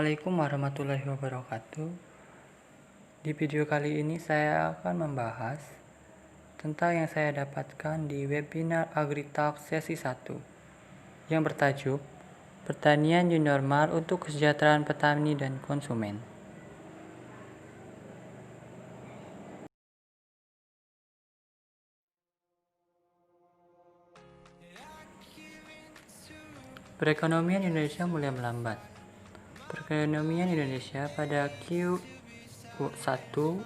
Assalamualaikum warahmatullahi wabarakatuh. Di video kali ini saya akan membahas tentang yang saya dapatkan di webinar AgriTalk sesi 1 yang bertajuk Pertanian New Normal untuk Kesejahteraan Petani dan Konsumen. Perekonomian Indonesia mulai melambat. Perekonomian Indonesia pada Q1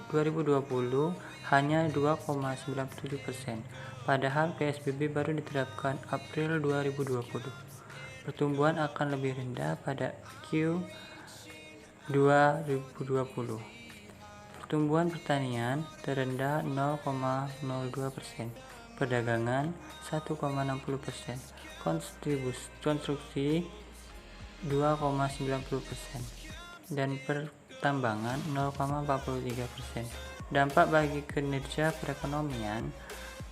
2020 hanya 2,97%, padahal PSBB baru diterapkan April 2020. Pertumbuhan akan lebih rendah pada Q2 2020. Pertumbuhan pertanian terendah 0,02%, perdagangan 1,60%, konstruksi 2,90%, dan pertambangan 0,43%. Dampak bagi kinerja perekonomian,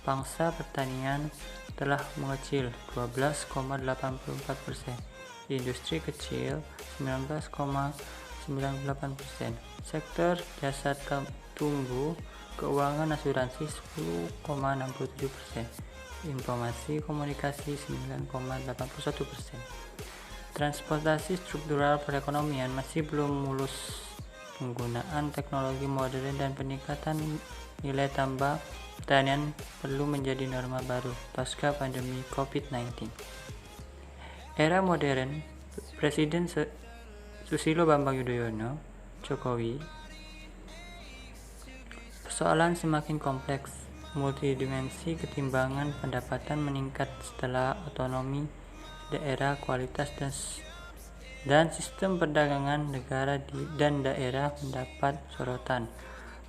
pangsa pertanian telah mengecil 12,84%, industri kecil 19,98%, sektor jasa tumbuh, keuangan asuransi 10,67%, informasi komunikasi 9,81%. Transportasi struktural perekonomian masih belum mulus. Penggunaan teknologi modern dan peningkatan nilai tambah pertanian perlu menjadi norma baru pasca pandemi COVID-19. Era modern, Presiden Susilo Bambang Yudhoyono, Jokowi, persoalan semakin kompleks, multidimensi, ketimbangan pendapatan meningkat setelah otonomi daerah, kualitas dan sistem perdagangan negara dan daerah mendapat sorotan.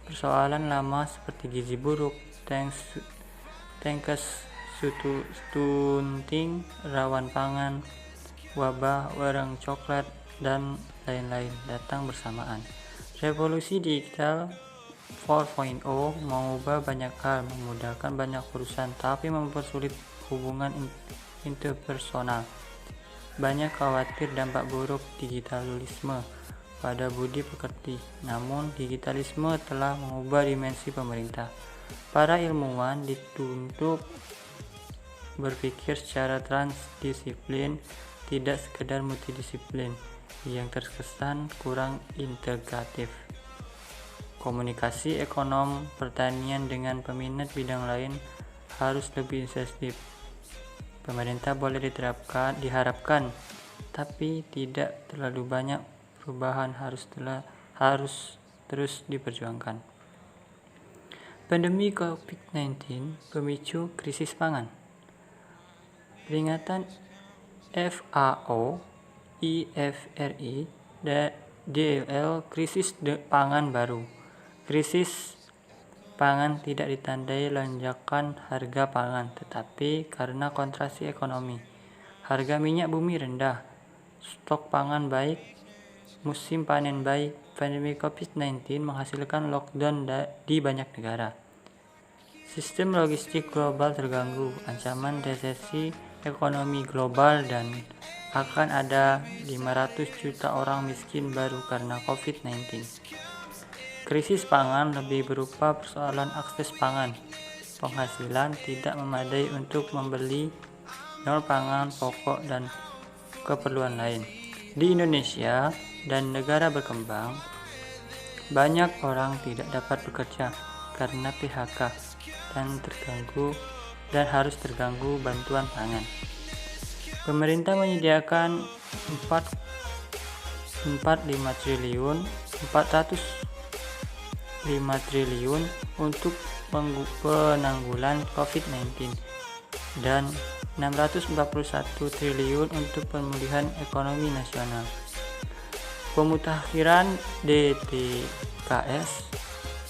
Persoalan lama seperti gizi buruk, tankes, stunting, rawan pangan, wabah, warung coklat, dan lain-lain datang bersamaan. Revolusi digital 4.0 mengubah banyak hal, memudahkan banyak urusan, tapi mempersulit hubungan interpersonal. Banyak khawatir dampak buruk digitalisme pada budi pekerti. Namun, digitalisme telah mengubah dimensi pemerintah. Para ilmuwan dituntut berpikir secara transdisiplin, tidak sekedar multidisiplin yang terkesan kurang integratif. Komunikasi ekonom pertanian dengan peminat bidang lain harus lebih intensif. Pemerintah boleh diharapkan, tapi tidak terlalu banyak. Perubahan harus terus diperjuangkan. Pandemi COVID-19 pemicu krisis pangan. Peringatan FAO, IFRI, dan DLL krisis pangan baru. Krisis pangan tidak ditandai lonjakan harga pangan, tetapi karena kontraksi ekonomi. Harga minyak bumi rendah, stok pangan baik, musim panen baik. Pandemi COVID-19 menghasilkan lockdown di banyak negara. Sistem logistik global terganggu, ancaman resesi ekonomi global, dan akan ada 500 juta orang miskin baru karena COVID-19. Krisis pangan lebih berupa persoalan akses pangan. Penghasilan tidak memadai untuk membeli pangan pokok dan keperluan lain. Di Indonesia dan negara berkembang, banyak orang tidak dapat bekerja karena PHK dan harus terganggu bantuan pangan. Pemerintah menyediakan 405 triliun untuk penanggulan COVID-19 dan 641 triliun untuk pemulihan ekonomi nasional. Pemutakhiran DTKS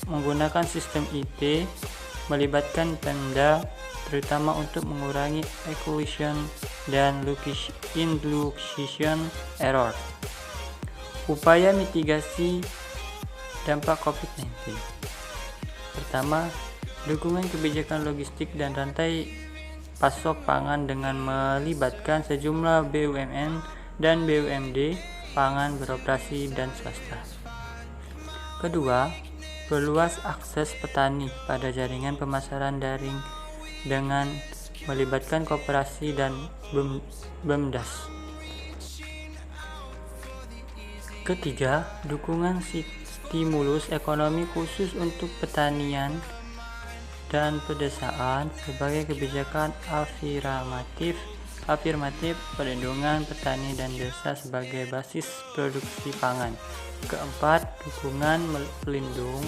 menggunakan sistem IT melibatkan Pemda terutama untuk mengurangi acquisition dan inclusion error. Upaya mitigasi dampak COVID-19. Pertama, dukungan kebijakan logistik dan rantai pasok pangan dengan melibatkan sejumlah BUMN dan BUMD pangan beroperasi dan swasta. Kedua, perluas akses petani pada jaringan pemasaran daring dengan melibatkan koperasi dan BUMDes. Ketiga, dukungan stimulus ekonomi khusus untuk pertanian dan pedesaan sebagai kebijakan afirmatif perlindungan petani dan desa sebagai basis produksi pangan. Keempat, dukungan pelindung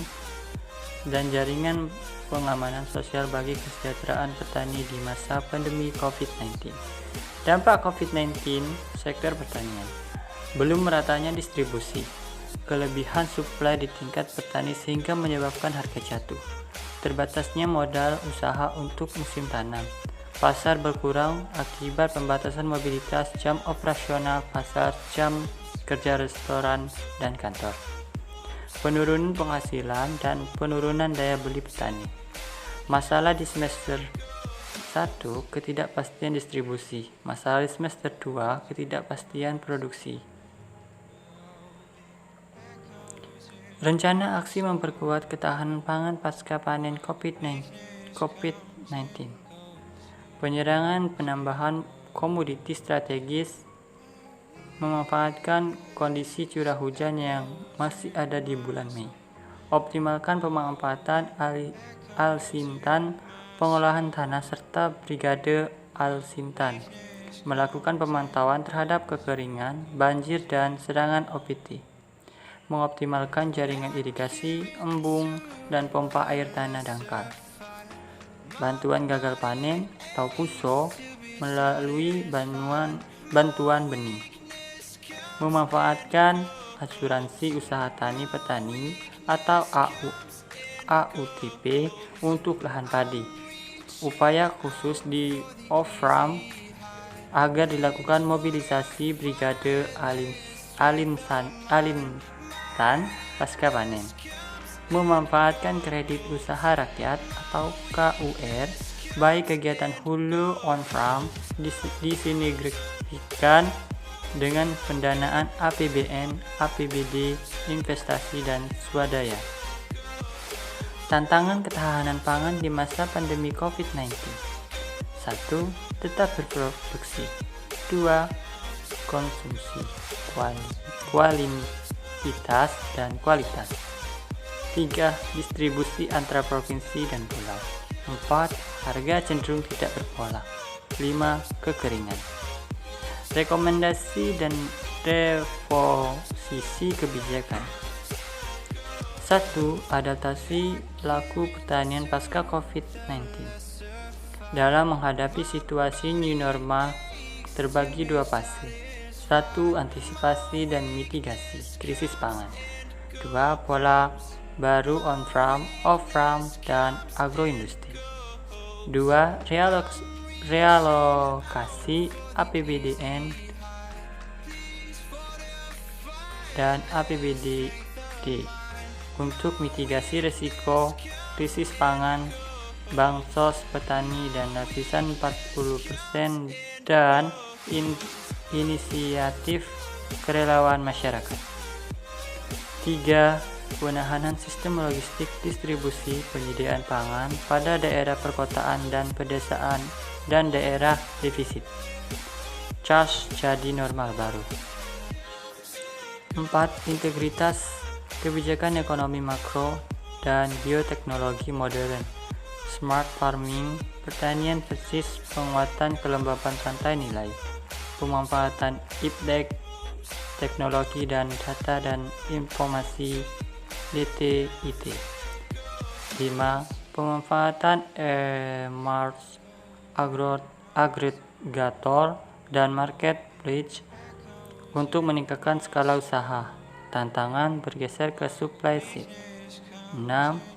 dan jaringan pengamanan sosial bagi kesejahteraan petani di masa pandemi COVID-19. Dampak COVID-19 sektor pertanian. Belum meratanya distribusi, kelebihan suplai di tingkat petani sehingga menyebabkan harga jatuh, terbatasnya modal usaha untuk musim tanam, pasar berkurang akibat pembatasan mobilitas, jam operasional pasar, jam kerja restoran dan kantor, penurunan penghasilan dan penurunan daya beli petani. Masalah di semester 1, ketidakpastian distribusi. Masalah di semester 2, ketidakpastian produksi. Rencana aksi memperkuat ketahanan pangan pasca panen COVID-19. Penyerangan penambahan komoditi strategis, memanfaatkan kondisi curah hujan yang masih ada di bulan Mei. Optimalkan pemanfaatan Al-Sintan, pengolahan tanah serta brigade Al-Sintan. Melakukan pemantauan terhadap kekeringan, banjir dan serangan OPT. Mengoptimalkan jaringan irigasi, embung, dan pompa air tanah dangkal. Bantuan gagal panen atau PUSO melalui bantuan benih. Memanfaatkan asuransi usaha tani petani atau AUTP untuk lahan padi. Upaya khusus di off-farm agar dilakukan mobilisasi brigade Alintan pasca panen. Memanfaatkan kredit usaha rakyat atau KUR, baik kegiatan hulu on-farm disinergikan dengan pendanaan APBN, APBD, investasi dan swadaya. Tantangan ketahanan pangan di masa pandemi COVID-19. 1. Tetap berproduksi. 2. Konsumsi kuantitas dan kualitas. 3. Distribusi antara provinsi dan pulau. 4. Harga cenderung tidak berpola. 5. Kekeringan. Rekomendasi dan reposisi kebijakan. 1. Adaptasi laku pertanian pasca COVID-19. Dalam menghadapi situasi new normal terbagi dua fase. 1. Antisipasi dan mitigasi krisis pangan. 2. Pola baru on-farm, off-farm, dan agroindustri. 2. Realokasi APBDN dan APBD untuk mitigasi risiko krisis pangan, bansos petani dan lapisan 40% dan inisiatif kerelawan masyarakat. 3. Penahanan sistem logistik distribusi penyediaan pangan pada daerah perkotaan dan pedesaan dan daerah defisit. Charge jadi normal baru. 4. Integritas kebijakan ekonomi makro dan bioteknologi modern. Smart farming, pertanian persis, penguatan kelembapan rantai nilai, pemanfaatan IPDEC, teknologi dan data dan informasi DTIT. 5. Pemanfaatan e-mart, agregator, dan marketplace untuk meningkatkan skala usaha. Tantangan bergeser ke supply side. 6.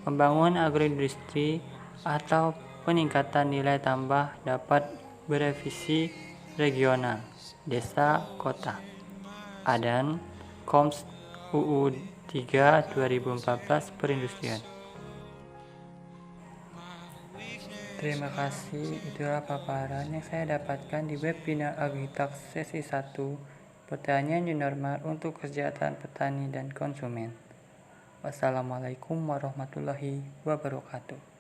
Pembangunan agroindustri atau peningkatan nilai tambah dapat berevisi regional, desa, kota. Adan, Koms UU 3 2014 Perindustrian. Terima kasih, itulah paparan yang saya dapatkan di webinar Agritalk sesi 1 Pertanian new normal untuk kesejahteraan petani dan konsumen. Wassalamualaikum warahmatullahi wabarakatuh.